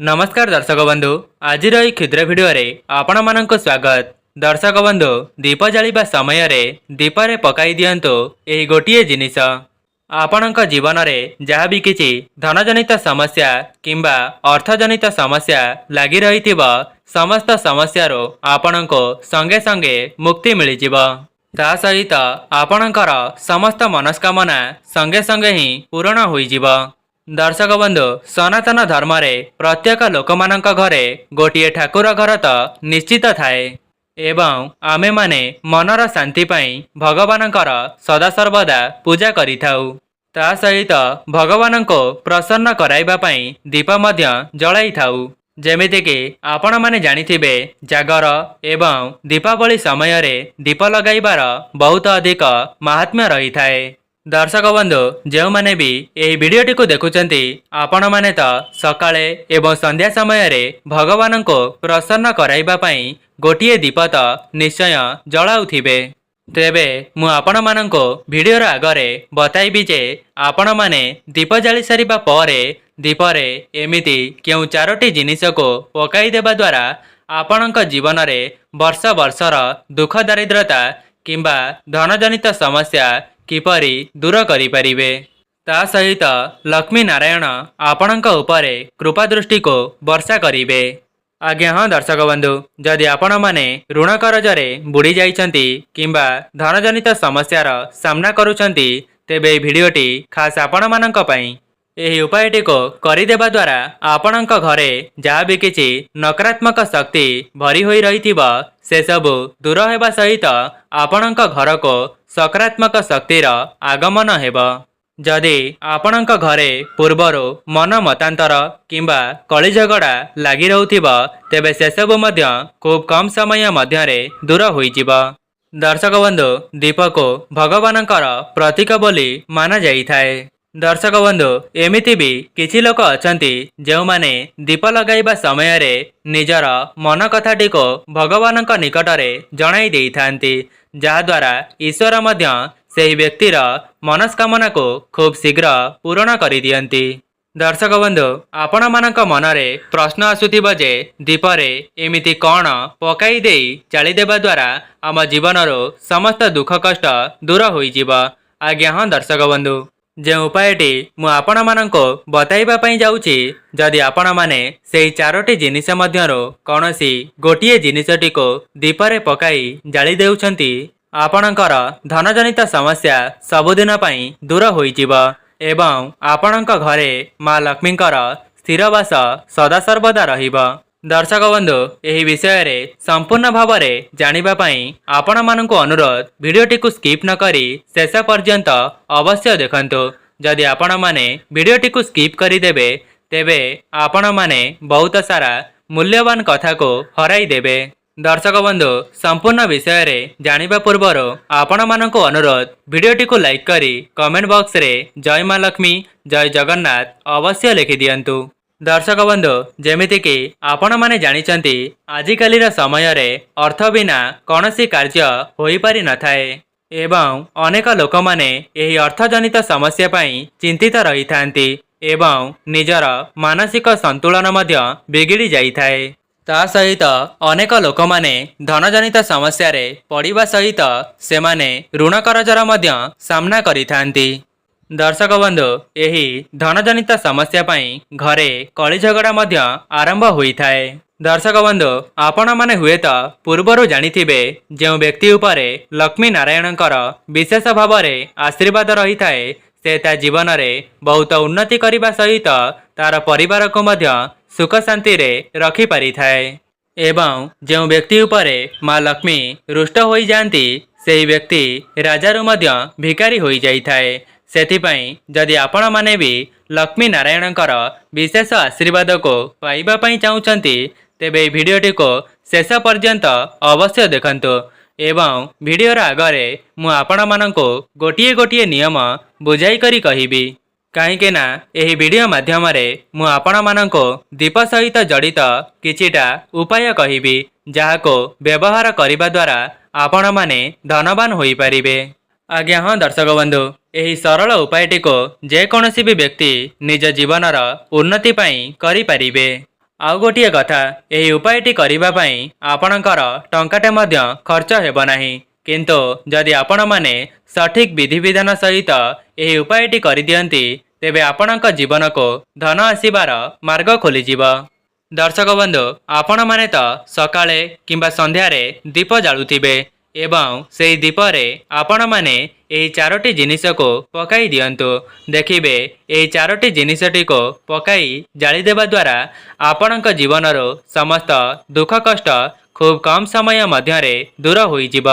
नमस्कार दर्शक बंधु आज क्षुद्र भिडियो आपण मानक स्वागत। दर्शक बंधु दीप जालिबा समय रे दीपरे पकाई दियंतु एही गोटिए जिनिस आपणक जीवन रे जहाँ भी किछि धनजनित समस्या किंबा अर्थजनित समस्या लगी रही समस्त समस्यारो आपणको संगे संगे मुक्ति मिलिजिब। ता सहित आपणकर समस्त मनस्कामना संगे संगे ही पूर्ण होइजिब। दर्शक बंधु सनातन धर्म रे प्रत्येक लोक मानक घरे गोटिए ठाकुर घर तो निश्चित थाए एवं आमे माने मनर शांति पाई भगवानकर सदा सर्वदा पूजा करिथाउ। ता सहित भगवान को प्रसन्न कराइबा पाई दीप मध्य जलाई थाउ। जेमिति कि आपण माने जानिथिबे जागर एवं दीपावली समय रे दीप लगाइबार बहुत अधिक महात्म्य रही थाए। दर्शक बंधु जो माने भी यही वीडियोटी को देखुचंती आपण माने तो सकाळे एवं संध्या समय रे भगवान को प्रसन्न कराइबा पाई गोटिए दीप तो निश्चय जलाउथिबे। तेबे मु आपण माननको वीडियोर आगरे बताइबी जे आपण माने दीप जाली सारिबा परे दीपरे एमिति केउ चारोटी जिनिस को पकाई देबा द्वारा आपणक जीवन रे वर्ष वर्षर दुख दारिद्रता किंबा धनजनित समस्या किपरि दूर करि परिबे। ता सहित लक्ष्मी नारायण आपणक उपरे कृपा दृष्टि को वर्षा करिबे। आज्ञा हाँ दर्शक बंधु जदि आपण माने ऋण करजरे बुड़ी जाइछंती किंबा धनजनित समस्यार सामना करुछंती तेबे भिडियोटी खास आपण मानक पई। एही उपायटी को करिदेबा द्वारा आपणक घरे जहाँ भी किछि नकारात्मक शक्ति भरी होई रहिथिबा से सबु दूर हेबा सहित आपणक घर को सकारात्मक शक्तिर आगमन हेब। जदि आपणक घरे पूर्वरु मन मतांतर किंबा कली झगड़ा लगी रहुथिबा तेबे से सबु मध्य खूब कम समय मध्यरे दूर होइजिब। दर्शक बंधु दीप को भगवानकर प्रतीक बोली माना जाइथाए। दर्शक बंधु एमिति भी किछि लोक अछंती जो माने दीप लगाइबा समय रे निजर मन कथाटी को भगवानक निकटरे जणाई देइथांती जहा द्वारा ईश्वर मध्य सेही व्यक्तिर मनस्कामना को खूब शीघ्र पूर्ण करि दियंती। दर्शक बंधु आपण मानक मनरे प्रश्न आसुथिबा जे दीपरे एमिति कौन पकाई देई चाली देबा द्वारा आम जीवनरो समस्त दुख कष्ट दूर होइजिब। आज्ञा हाँ दर्शक बंधु जो उपायटी मु आपण मानको बताइबा पई जाउची जदि आपण माने सेही चारोटी जिनिस मध्यरो कोनोसी गोटिए जिनिसटी को दीपरे पकाई जाली देउछंती आपणकर धनजनित समस्या सबुदिन पई दूर होइजिब एवं आपणक घरे माँ लक्ष्मीकर स्थिरवास सदा सर्वदा रहिब। दर्शक बंधु एही विषय रे संपूर्ण भाव में जानिबा पई आपण मानकु अनुरोध वीडियोटी को स्किप न करी शेष पर्यंत अवश्य देखंतु। जदि आपण माने वीडियोटी को स्किप करी देबे तेबे आपण माने बहुत सारा मूल्यवान कथा को हराई देबे। दर्शक बंधु संपूर्ण विषय रे जानिबा पूर्वर आपण मानकु अनुरोध वीडियोटी को लाइक करी कमेंट बॉक्स रे जय माँ लक्ष्मी जय जगन्नाथ अवश्य लिखि दियंतु। दर्शक बंधु जेमिति कि आपण माने जानिचंती आजिकालीर समय रे अर्थ बिना कौनसी कार्य होई पारि न थाए एवं अनेक लोक माने एही अर्थजनित समस्या पई चिंतित रही थांती एवं निजर मानसिक संतुलन मध्य बिगिड़ी जाई थाए। ता सहित अनेक लोक माने धनजनित समस्या रे पड़िबा सहित सेमाने ऋण करजर मध्य सामना करि थांती। दर्शक बंधु यही धनजनित समस्या पई घरे कली झगड़ा मध्य आरंभ होई थाए। दर्शक बंधु आपण माने हुए तो पूर्वरु जानिथिबे जो व्यक्ति उपरे लक्ष्मी नारायणकर विशेष भाव में आशीर्वाद रही थाए से ता जीवन रे बहुत उन्नति करिबा सहित तार परिवार को मध्य सुख शांति रे रखि पारि थाए एवं जो व्यक्ति उपरे माँ लक्ष्मी रुष्ट होई जानती सेही व्यक्ति राजारु मध्य भिकारी होई जाई थाए। सेथिपाई जदि आपण माने भी लक्ष्मी नारायणकर विशेष आशीर्वाद को पाइबा पई चाहुचंती तेबे भिडियोटी को शेष पर्यंत अवश्य देखंतु एवं भिडियोर आगरे मु आपण माननको गोटिए गोटिए नियम बुझाई करी कहिबी कहीं ना यही वीडियो माध्यम रे मु आपण माननको दीप सहित जड़ित किछिटा उपाय कहिबी जाहाको व्यवहार करिबा द्वारा आपण माने धनवान होई परिबे। आज्ञा हाँ दर्शक बंधु यही सरल उपायटी को जेकोसी भी व्यक्ति निज जीवनर उन्नति पाई करि परिबे। ଆଉ ଗୋଟିଏ କଥା, ଏହି ଉପାୟଟି କରିବା ପାଇଁ ଆପଣଙ୍କର ଟଙ୍କାଟେ ମଧ୍ୟ ଖର୍ଚ୍ଚ ହେବ ନାହିଁ। କିନ୍ତୁ ଯଦି ଆପଣମାନେ ସଠିକ୍ ବିଧିବିଧାନ ସହିତ ଏହି ଉପାୟଟି କରିଦିଅନ୍ତି, ତେବେ ଆପଣଙ୍କ ଜୀବନକୁ ଧନ ଆସିବାର ମାର୍ଗ ଖୋଲିଯିବ। ଦର୍ଶକ ବନ୍ଧୁ, ଆପଣମାନେ ତ ସକାଳେ କିମ୍ବା ସନ୍ଧ୍ୟାରେ ଦୀପ ଜାଳୁଥିବେ ଏବଂ ସେହି ଦୀପରେ ଆପଣମାନେ ଏହି 4ଟି ଜିନିଷକୁ ପକାଇ ଦିଅନ୍ତୁ। ଦେଖିବେ ଏହି 4ଟି ଜିନିଷଟିକୁ ପକାଇ ଜାଳିଦେବା ଦ୍ୱାରା ଆପଣଙ୍କ ଜୀବନରୁ ସମସ୍ତ ଦୁଃଖ କଷ୍ଟ ଖୁବ୍ କମ୍ ସମୟ ମଧ୍ୟରେ ଦୂର ହୋଇଯିବ।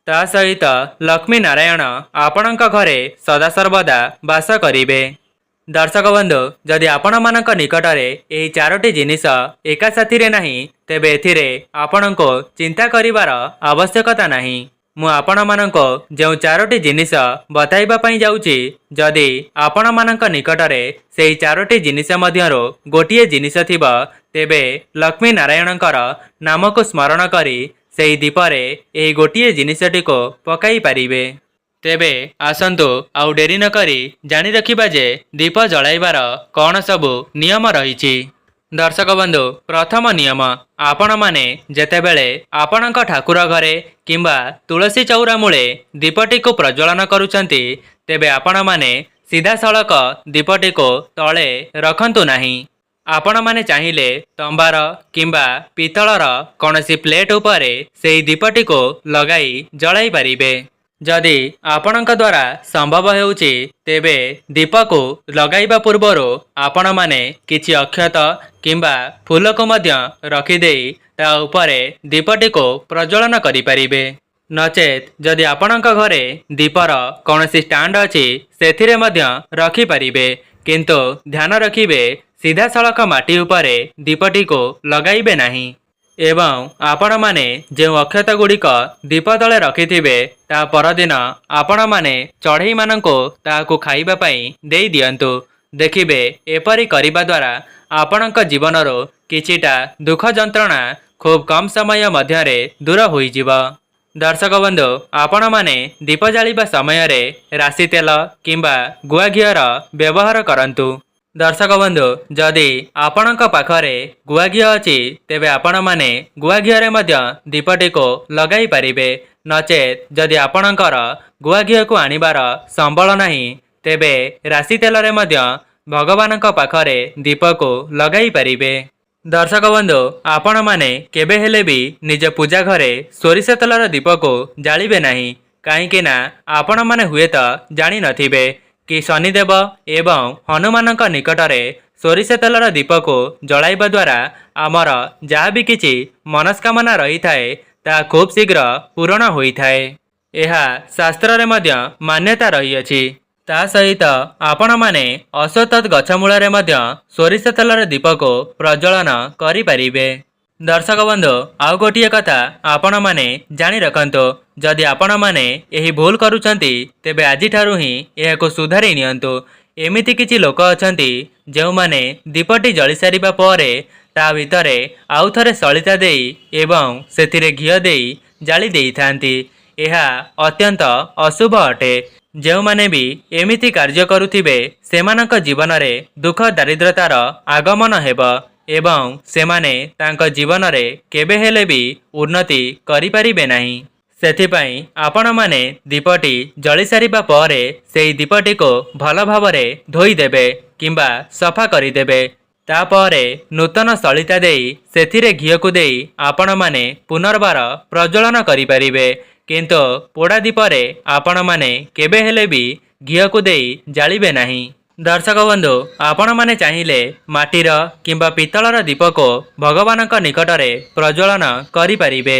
ତା ସହିତ ଲକ୍ଷ୍ମୀ ନାରାୟଣ ଆପଣଙ୍କ ଘରେ ସଦାସର୍ବଦା ବାସ କରିବେ। ଦର୍ଶକ ବନ୍ଧୁ, ଯଦି ଆପଣମାନଙ୍କ ନିକଟରେ ଏହି 4ଟି ଜିନିଷ ଏକା ସାଥିରେ ନାହିଁ, ତେବେ ଏଥିରେ ଆପଣଙ୍କୁ ଚିନ୍ତା କରିବାର ଆବଶ୍ୟକତା ନାହିଁ। ମୁଁ ଆପଣମାନଙ୍କୁ ଯେଉଁ 4ଟି ଜିନିଷ ବତାଇବା ପାଇଁ ଯାଉଛି, ଯଦି ଆପଣମାନଙ୍କ ନିକଟରେ ସେହି 4ଟି ଜିନିଷ ମଧ୍ୟରୁ ଗୋଟିଏ ଜିନିଷ ଥିବ, ତେବେ ଲକ୍ଷ୍ମୀ ନାରାୟଣଙ୍କର ନାମକୁ ସ୍ମରଣ କରି ସେହି ଦୀପରେ ଏହି ଗୋଟିଏ ଜିନିଷଟିକୁ ପକାଇ ପାରିବେ। ତେବେ ଆସନ୍ତୁ ଆଉ ଡେରି ନ କରି ଜାଣି ରଖିବା ଯେ ଦୀପ ଜଳାଇବାର କ'ଣ ସବୁ ନିୟମ ରହିଛି। ଦର୍ଶକ ବନ୍ଧୁ, ପ୍ରଥମ ନିୟମ, ଆପଣମାନେ ଯେତେବେଳେ ଆପଣଙ୍କ ଠାକୁର ଘରେ କିମ୍ବା ତୁଳସୀ ଚଉରା ମୂଳେ ଦୀପଟିକୁ ପ୍ରଜ୍ୱଳନ କରୁଛନ୍ତି, ତେବେ ଆପଣମାନେ ସିଧାସଳଖ ଦୀପଟିକୁ ତଳେ ରଖନ୍ତୁ ନାହିଁ। ଆପଣମାନେ ଚାହିଁଲେ ତମ୍ବାର କିମ୍ବା ପିତ୍ତଳର କୌଣସି ପ୍ଲେଟ୍ ଉପରେ ସେହି ଦୀପଟିକୁ ଲଗାଇ ଜଳାଇ ପାରିବେ। ଯଦି ଆପଣଙ୍କ ଦ୍ୱାରା ସମ୍ଭବ ହେଉଛି, ତେବେ ଦୀପକୁ ଲଗାଇବା ପୂର୍ବରୁ ଆପଣମାନେ କିଛି ଅକ୍ଷତ କିମ୍ବା ଫୁଲକୁ ମଧ୍ୟ ରଖିଦେଇ ତା ଉପରେ ଦୀପଟିକୁ ପ୍ରଜ୍ୱଳନ କରିପାରିବେ। ନଚେତ୍ ଯଦି ଆପଣଙ୍କ ଘରେ ଦୀପର କୌଣସି ଷ୍ଟାଣ୍ଡ ଅଛି, ସେଥିରେ ମଧ୍ୟ ରଖିପାରିବେ। କିନ୍ତୁ ଧ୍ୟାନ ରଖିବେ, ସିଧାସଳଖ ମାଟି ଉପରେ ଦୀପଟିକୁ ଲଗାଇବେ ନାହିଁ। ଏବଂ ଆପଣମାନେ ଯେଉଁ ଅକ୍ଷତ ଗୁଡ଼ିକ ଦୀପ ତଳେ ରଖିଥିବେ, ତା ପରଦିନ ଆପଣମାନେ ଚଢ଼େଇମାନଙ୍କୁ ତାହାକୁ ଖାଇବା ପାଇଁ ଦେଇ ଦିଅନ୍ତୁ। ଦେଖିବେ ଏପରି କରିବା ଦ୍ୱାରା ଆପଣଙ୍କ ଜୀବନରୁ କିଛିଟା ଦୁଃଖ ଯନ୍ତ୍ରଣା ଖୁବ୍ କମ୍ ସମୟ ମଧ୍ୟରେ ଦୂର ହୋଇଯିବ। ଦର୍ଶକ ବନ୍ଧୁ, ଆପଣମାନେ ଦୀପ ଜାଳିବା ସମୟରେ ରାଶି ତେଲ କିମ୍ବା ଗୁଆ ଘିଅର ବ୍ୟବହାର କରନ୍ତୁ। ଦର୍ଶକ ବନ୍ଧୁ, ଯଦି ଆପଣଙ୍କ ପାଖରେ ଗୁଆ ଘିଅ ଅଛି, ତେବେ ଆପଣମାନେ ଗୁଆ ଘିଅରେ ମଧ୍ୟ ଦୀପଟିକୁ ଲଗାଇ ପାରିବେ। ନଚେତ୍ ଯଦି ଆପଣଙ୍କର ଗୁଆ ଘିଅକୁ ଆଣିବାର ସମ୍ବଳ ନାହିଁ, ତେବେ ରାଶି ତେଲରେ ମଧ୍ୟ ଭଗବାନଙ୍କ ପାଖରେ ଦୀପକୁ ଲଗାଇ ପାରିବେ। ଦର୍ଶକ ବନ୍ଧୁ, ଆପଣମାନେ କେବେ ହେଲେ ବି ନିଜ ପୂଜା ଘରେ ସୋରିଷ ତେଲର ଦୀପକୁ ଜାଳିବେ ନାହିଁ। କାହିଁକି ନା ଆପଣମାନେ ହୁଏତ ଜାଣିନଥିବେ କି ଶନିଦେବ ଏବଂ ହନୁମାନଙ୍କ ନିକଟରେ ସୋରିଷ ତେଲର ଦୀପକୁ ଜଳାଇବା ଦ୍ୱାରା ଆମର ଯାହା ବି କିଛି ମନସ୍କାମନା ରହିଥାଏ, ତାହା ଖୁବ୍ ଶୀଘ୍ର ପୂରଣ ହୋଇଥାଏ। ଏହା ଶାସ୍ତ୍ରରେ ମଧ୍ୟ ମାନ୍ୟତା ରହିଅଛି। ତା ସହିତ ଆପଣମାନେ ଅଶ୍ୱତଥ ଗଛ ମୂଳରେ ମଧ୍ୟ ସୋରିଷ ତେଲର ଦୀପକୁ ପ୍ରଜ୍ୱଳନ କରିପାରିବେ। ଦର୍ଶକ ବନ୍ଧୁ, ଆଉ ଗୋଟିଏ କଥା ଆପଣମାନେ ଜାଣି ରଖନ୍ତୁ, ଯଦି ଆପଣମାନେ ଏହି ଭୁଲ କରୁଛନ୍ତି, ତେବେ ଆଜିଠାରୁ ହିଁ ଏହାକୁ ସୁଧାରି ନିଅନ୍ତୁ। ଏମିତି କିଛି ଲୋକ ଅଛନ୍ତି, ଯେଉଁମାନେ ଦୀପଟି ଜଳିସାରିବା ପରେ ତା ଭିତରେ ଆଉ ଥରେ ସଳିତା ଦେଇ ଏବଂ ସେଥିରେ ଘିଅ ଦେଇ ଜାଳି ଦେଇଥାନ୍ତି। ଏହା ଅତ୍ୟନ୍ତ ଅଶୁଭ ଅଟେ। ଯେଉଁମାନେ ବି ଏମିତି କାର୍ଯ୍ୟ କରୁଥିବେ, ସେମାନଙ୍କ ଜୀବନରେ ଦୁଃଖ ଦାରିଦ୍ରତାର ଆଗମନ ହେବ ଏବଂ ସେମାନେ ତାଙ୍କ ଜୀବନରେ କେବେ ହେଲେ ବି ଉନ୍ନତି କରିପାରିବେ ନାହିଁ। ସେଥିପାଇଁ ଆପଣମାନେ ଦୀପଟି ଜଳିସାରିବା ପରେ ସେହି ଦୀପଟିକୁ ଭଲ ଭାବରେ ଧୋଇଦେବେ କିମ୍ବା ସଫା କରିଦେବେ। ତାପରେ ନୂତନ ସଳିତା ଦେଇ ସେଥିରେ ଘିଅକୁ ଦେଇ ଆପଣମାନେ ପୁନର୍ବାର ପ୍ରଜ୍ୱଳନ କରିପାରିବେ। କିନ୍ତୁ ପୋଡ଼ା ଦୀପରେ ଆପଣମାନେ କେବେ ହେଲେ ବି ଘିଅକୁ ଦେଇ ଜାଳିବେ ନାହିଁ। ଦର୍ଶକ ବନ୍ଧୁ, ଆପଣମାନେ ଚାହିଁଲେ ମାଟିର କିମ୍ବା ପିତ୍ତଳର ଦୀପକୁ ଭଗବାନଙ୍କ ନିକଟରେ ପ୍ରଜ୍ୱଳନ କରିପାରିବେ।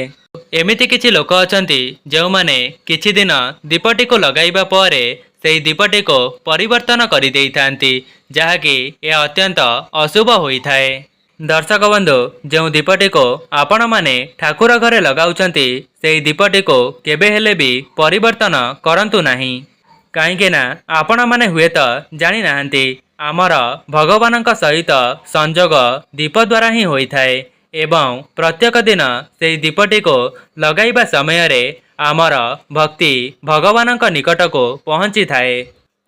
ଏମିତି କିଛି ଲୋକ ଅଛନ୍ତି, ଯେଉଁମାନେ କିଛି ଦିନ ଦୀପଟିକୁ ଲଗାଇବା ପରେ ସେହି ଦୀପଟିକୁ ପରିବର୍ତ୍ତନ କରିଦେଇଥାନ୍ତି, ଯାହାକି ଏହା ଅତ୍ୟନ୍ତ ଅଶୁଭ ହୋଇଥାଏ। ଦର୍ଶକ ବନ୍ଧୁ, ଯେଉଁ ଦୀପଟିକୁ ଆପଣମାନେ ଠାକୁର ଘରେ ଲଗାଉଛନ୍ତି, ସେହି ଦୀପଟିକୁ କେବେ ହେଲେ ବି ପରିବର୍ତ୍ତନ କରନ୍ତୁ ନାହିଁ। କାହିଁକି ନା ଆପଣମାନେ ହୁଏତ ଜାଣିନାହାନ୍ତି, ଆମର ଭଗବାନଙ୍କ ସହିତ ସଂଯୋଗ ଦୀପ ଦ୍ୱାରା ହିଁ ହୋଇଥାଏ ଏବଂ ପ୍ରତ୍ୟେକ ଦିନ ସେହି ଦୀପଟିକୁ ଲଗାଇବା ସମୟରେ ଆମର ଭକ୍ତି ଭଗବାନଙ୍କ ନିକଟକୁ ପହଞ୍ଚିଥାଏ।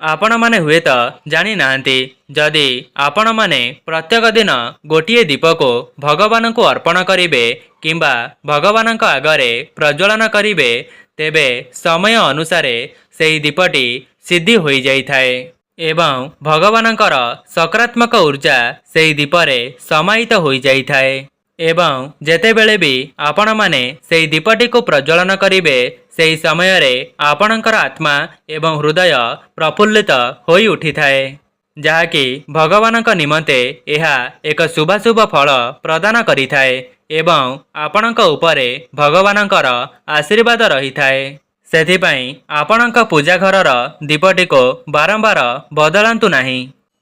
ଆପଣମାନେ ହୁଏତ ଜାଣିନାହାନ୍ତି, ଯଦି ଆପଣମାନେ ପ୍ରତ୍ୟେକ ଦିନ ଗୋଟିଏ ଦୀପକୁ ଭଗବାନଙ୍କୁ ଅର୍ପଣ କରିବେ କିମ୍ବା ଭଗବାନଙ୍କ ଆଗରେ ପ୍ରଜ୍ୱଳନ କରିବେ, ତେବେ ସମୟ ଅନୁସାରେ ସେହି ଦୀପଟି ସିଦ୍ଧି ହୋଇଯାଇଥାଏ ଏବଂ ଭଗବାନଙ୍କର ସକାରାତ୍ମକ ଉର୍ଜା ସେହି ଦୀପରେ ସମାହିତ ହୋଇଯାଇଥାଏ। ଏବଂ ଯେତେବେଳେ ବି ଆପଣମାନେ ସେହି ଦୀପଟିକୁ ପ୍ରଜ୍ୱଳନ କରିବେ, ସେହି ସମୟରେ ଆପଣଙ୍କର ଆତ୍ମା ଏବଂ ହୃଦୟ ପ୍ରଫୁଲ୍ଲିତ ହୋଇ ଉଠିଥାଏ, ଯାହାକି ଭଗବାନଙ୍କ ନିମନ୍ତେ ଏହା ଏକ ଶୁଭାଶୁଭ ଫଳ ପ୍ରଦାନ କରିଥାଏ ଏବଂ ଆପଣଙ୍କ ଉପରେ ଭଗବାନଙ୍କର ଆଶୀର୍ବାଦ ରହିଥାଏ। ସେଥିପାଇଁ ଆପଣଙ୍କ ପୂଜା ଘରର ଦୀପଟିକୁ ବାରମ୍ବାର ବଦଳାନ୍ତୁ ନାହିଁ।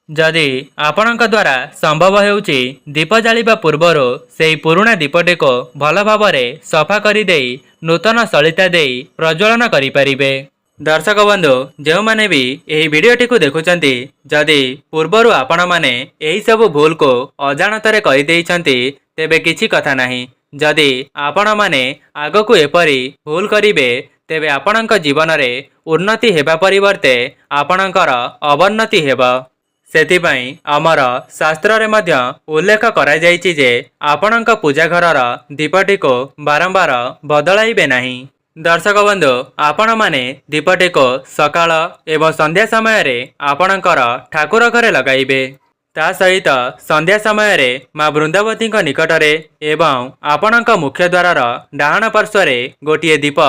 ଯଦି ଆପଣଙ୍କ ଦ୍ୱାରା ସମ୍ଭବ ହେଉଛି, ଦୀପ ଜାଳିବା ପୂର୍ବରୁ ସେହି ପୁରୁଣା ଦୀପଟିକୁ ଭଲ ଭାବରେ ସଫା କରିଦେଇ ନୂତନ ସଳିତା ଦେଇ ପ୍ରଜ୍ୱଳନ କରିପାରିବେ। ଦର୍ଶକ ବନ୍ଧୁ, ଯେଉଁମାନେ ବି ଏହି ଭିଡ଼ିଓଟିକୁ ଦେଖୁଛନ୍ତି, ଯଦି ପୂର୍ବରୁ ଆପଣମାନେ ଏହିସବୁ ଭୁଲକୁ ଅଜାଣତରେ କରିଦେଇଛନ୍ତି, ତେବେ କିଛି କଥା ନାହିଁ। ଯଦି ଆପଣମାନେ ଆଗକୁ ଏପରି ଭୁଲ କରିବେ, ତେବେ ଆପଣଙ୍କ ଜୀବନରେ ଉନ୍ନତି ହେବା ପରିବର୍ତ୍ତେ ଆପଣଙ୍କର ଅବନ୍ନତି ହେବ। ସେଥିପାଇଁ ଆମର ଶାସ୍ତ୍ରରେ ମଧ୍ୟ ଉଲ୍ଲେଖ କରାଯାଇଛି ଯେ ଆପଣଙ୍କ ପୂଜା ଘରର ଦୀପଟିକୁ ବାରମ୍ବାର ବଦଳାଇବେ ନାହିଁ। ଦର୍ଶକ ବନ୍ଧୁ, ଆପଣମାନେ ଦୀପଟିକୁ ସକାଳ ଏବଂ ସନ୍ଧ୍ୟା ସମୟରେ ଆପଣଙ୍କର ଠାକୁର ଘରେ ଲଗାଇବେ। ତା ସହିତ ସନ୍ଧ୍ୟା ସମୟରେ ମା ବୃନ୍ଦାବତୀଙ୍କ ନିକଟରେ ଏବଂ ଆପଣଙ୍କ ମୁଖ୍ୟ ଦ୍ୱାରର ଡାହାଣ ପାର୍ଶ୍ୱରେ ଗୋଟିଏ ଦୀପ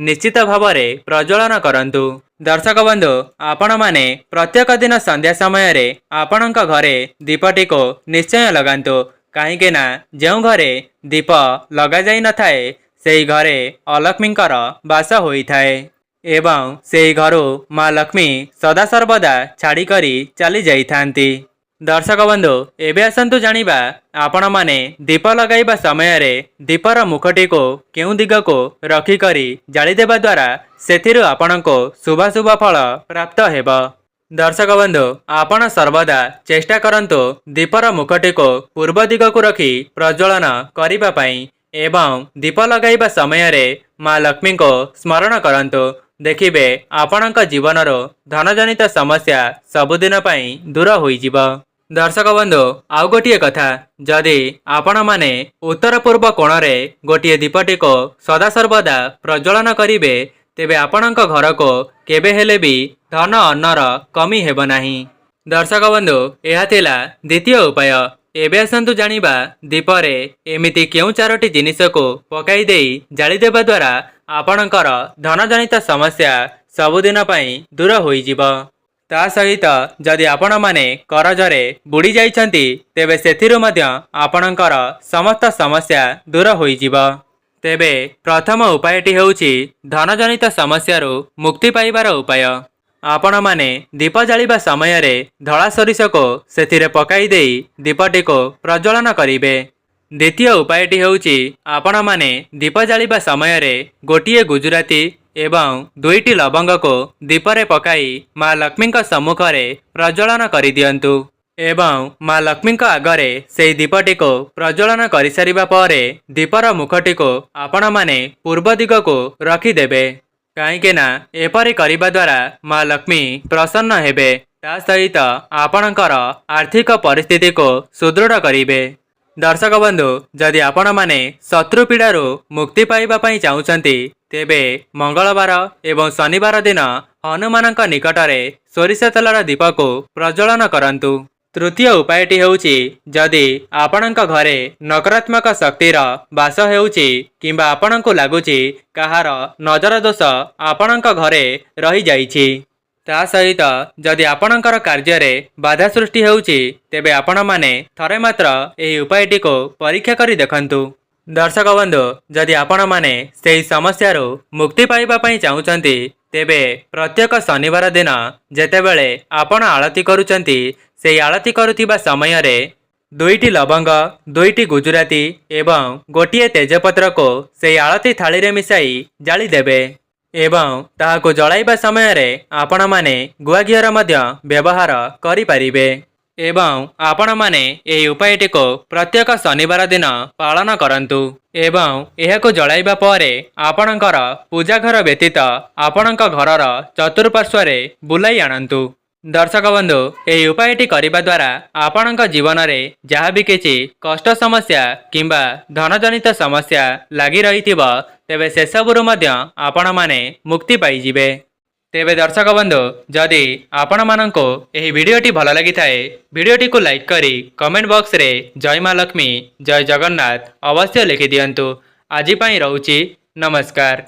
ନିଶ୍ଚିତ ଭାବରେ ପ୍ରଜ୍ୱଳନ କରନ୍ତୁ। ଦର୍ଶକ ବନ୍ଧୁ, ଆପଣମାନେ ପ୍ରତ୍ୟେକ ଦିନ ସନ୍ଧ୍ୟା ସମୟରେ ଆପଣଙ୍କ ଘରେ ଦୀପଟିକୁ ନିଶ୍ଚୟ ଲଗାନ୍ତୁ। କାହିଁକି ନା ଯେଉଁ ଘରେ ଦୀପ ଲଗାଯାଇନଥାଏ, ସେହି ଘରେ ଅଲକ୍ଷ୍ମୀଙ୍କର ବାସ ହୋଇଥାଏ ଏବଂ ସେହି ଘରୁ ମା ଲକ୍ଷ୍ମୀ ସଦାସର୍ବଦା ଛାଡ଼ିକରି ଚାଲି ଯାଇଥାନ୍ତି। ଦର୍ଶକ ବନ୍ଧୁ, ଏବେ ଆସନ୍ତୁ ଜାଣିବା, ଆପଣମାନେ ଦୀପ ଲଗାଇବା ସମୟରେ ଦୀପର ମୁଖଟିକୁ କେଉଁ ଦିଗକୁ ରଖିକରି ଜାଳିଦେବା ଦ୍ୱାରା ସେଥିରୁ ଆପଣଙ୍କୁ ଶୁଭାଶୁଭ ଫଳ ପ୍ରାପ୍ତ ହେବ। ଦର୍ଶକ ବନ୍ଧୁ, ଆପଣ ସର୍ବଦା ଚେଷ୍ଟା କରନ୍ତୁ ଦୀପର ମୁଖଟିକୁ ପୂର୍ବ ଦିଗକୁ ରଖି ପ୍ରଜ୍ୱଳନ କରିବା ପାଇଁ ଏବଂ ଦୀପ ଲଗାଇବା ସମୟରେ ମା ଲକ୍ଷ୍ମୀଙ୍କୁ ସ୍ମରଣ କରନ୍ତୁ। ଦେଖିବେ ଆପଣଙ୍କ ଜୀବନରୁ ଧନଜନିତ ସମସ୍ୟା ସବୁଦିନ ପାଇଁ ଦୂର ହୋଇଯିବ। ଦର୍ଶକ ବନ୍ଧୁ, ଆଉ ଗୋଟିଏ କଥା, ଯଦି ଆପଣମାନେ ଉତ୍ତର ପୂର୍ବ କୋଣରେ ଗୋଟିଏ ଦୀପଟିକୁ ସଦାସର୍ବଦା ପ୍ରଜ୍ୱଳନ କରିବେ, ତେବେ ଆପଣଙ୍କ ଘରକୁ କେବେ ହେଲେ ବି ଧନ ଅନ୍ନର କମି ହେବ ନାହିଁ। ଦର୍ଶକ ବନ୍ଧୁ, ଏହା ଥିଲା ଦ୍ୱିତୀୟ ଉପାୟ। ଏବେ ଆସନ୍ତୁ ଜାଣିବା, ଦୀପରେ ଏମିତି କେଉଁ 4ଟି ଜିନିଷକୁ ପକାଇ ଦେଇ ଜାଳିଦେବା ଦ୍ୱାରା ଆପଣଙ୍କର ଧନଜନିତ ସମସ୍ୟା ସବୁଦିନ ପାଇଁ ଦୂର ହୋଇଯିବ। ତା ସହିତ ଯଦି ଆପଣମାନେ କରଜରେ ବୁଡ଼ି ଯାଇଛନ୍ତି, ତେବେ ସେଥିରୁ ମଧ୍ୟ ଆପଣଙ୍କର ସମସ୍ତ ସମସ୍ୟା ଦୂର ହୋଇଯିବ। ତେବେ ପ୍ରଥମ ଉପାୟଟି ହେଉଛି ଧନଜନିତ ସମସ୍ୟାରୁ ମୁକ୍ତି ପାଇବାର ଉପାୟ। ଆପଣମାନେ ଦୀପ ଜାଳିବା ସମୟରେ ଧଳା ସୋରିଷକୁ ସେଥିରେ ପକାଇ ଦେଇ ଦୀପଟିକୁ ପ୍ରଜ୍ୱଳନ କରିବେ। ଦ୍ୱିତୀୟ ଉପାୟଟି ହେଉଛି ଆପଣମାନେ ଦୀପ ଜାଳିବା ସମୟରେ ଗୋଟିଏ ଗୁଜୁରାତି ଏବଂ 2ଟି ଲବଙ୍ଗକୁ ଦୀପରେ ପକାଇ ମା ଲକ୍ଷ୍ମୀଙ୍କ ସମ୍ମୁଖରେ ପ୍ରଜ୍ୱଳନ କରିଦିଅନ୍ତୁ ଏବଂ ମା ଲକ୍ଷ୍ମୀଙ୍କ ଆଗରେ ସେହି ଦୀପଟିକୁ ପ୍ରଜ୍ୱଳନ କରିସାରିବା ପରେ ଦୀପର ମୁଖଟିକୁ ଆପଣମାନେ ପୂର୍ବ ଦିଗକୁ ରଖିଦେବେ। କାହିଁକି ନା ଏପରି କରିବା ଦ୍ୱାରା ମା ଲକ୍ଷ୍ମୀ ପ୍ରସନ୍ନ ହେବେ, ତା ସହିତ ଆପଣଙ୍କର ଆର୍ଥିକ ପରିସ୍ଥିତିକୁ ସୁଦୃଢ଼ କରିବେ। ଦର୍ଶକ ବନ୍ଧୁ, ଯଦି ଆପଣମାନେ ଶତ୍ରୁ ପୀଡ଼ାରୁ ମୁକ୍ତି ପାଇବା ପାଇଁ ଚାହୁଁଛନ୍ତି, ତେବେ ମଙ୍ଗଳବାର ଏବଂ ଶନିବାର ଦିନ ହନୁମାନଙ୍କ ନିକଟରେ ସୋରିଷ ତେଲର ଦୀପକୁ ପ୍ରଜ୍ୱଳନ କରନ୍ତୁ। ତୃତୀୟ ଉପାୟଟି ହେଉଛି, ଯଦି ଆପଣଙ୍କ ଘରେ ନକାରାତ୍ମକ ଶକ୍ତିର ବାସ ହେଉଛି କିମ୍ବା ଆପଣଙ୍କୁ ଲାଗୁଛି କାହାର ନଜର ଦୋଷ ଆପଣଙ୍କ ଘରେ ରହିଯାଇଛି, ତା ସହିତ ଯଦି ଆପଣଙ୍କର କାର୍ଯ୍ୟରେ ବାଧା ସୃଷ୍ଟି ହେଉଛି, ତେବେ ଆପଣମାନେ ଥରେ ମାତ୍ର ଏହି ଉପାୟଟିକୁ ପରୀକ୍ଷା କରି ଦେଖନ୍ତୁ। ଦର୍ଶକ ବନ୍ଧୁ, ଯଦି ଆପଣମାନେ ସେହି ସମସ୍ୟାରୁ ମୁକ୍ତି ପାଇବା ପାଇଁ ଚାହୁଁଛନ୍ତି, ତେବେ ପ୍ରତ୍ୟେକ ଶନିବାର ଦିନ ଯେତେବେଳେ ଆପଣ ଆଳତି କରୁଛନ୍ତି, ସେହି ଆଳତି କରୁଥିବା ସମୟରେ 2ଟି ଲବଙ୍ଗ, 2ଟି ଗୁଜୁରାତି ଏବଂ ଗୋଟିଏ ତେଜପତ୍ରକୁ ସେହି ଆଳତି ଥାଳିରେ ମିଶାଇ ଜାଳିଦେବେ ଏବଂ ତାହାକୁ ଜଳାଇବା ସମୟରେ ଆପଣମାନେ ଗୁଆ ଘିଅର ମଧ୍ୟ ବ୍ୟବହାର କରିପାରିବେ ଏବଂ ଆପଣମାନେ ଏହି ଉପାୟଟିକୁ ପ୍ରତ୍ୟେକ ଶନିବାର ଦିନ ପାଳନ କରନ୍ତୁ ଏବଂ ଏହାକୁ ଜଳାଇବା ପରେ ଆପଣଙ୍କର ପୂଜା ଘର ବ୍ୟତୀତ ଆପଣଙ୍କ ଘରର ଚତୁଃପାର୍ଶ୍ୱରେ ବୁଲାଇ ଆଣନ୍ତୁ। दर्शक बंधु यही उपायटी करने द्वारा आपणक जीवन में जहाँ भी किसी कष्ट समस्या किंबा धनजनित समस्या लगी रही तेबे से सबुरु मध्य आपण माने मुक्ति पाइजिबे। तेबे दर्शक बंधु जदि आपण मानंको यही वीडियोटी भल लगी थाए वीडियोटी को लाइक करी कमेंट बॉक्स रे जय मां लक्ष्मी जय जगन्नाथ अवश्य लिखि दियंतु। आज पई रहउची नमस्कार।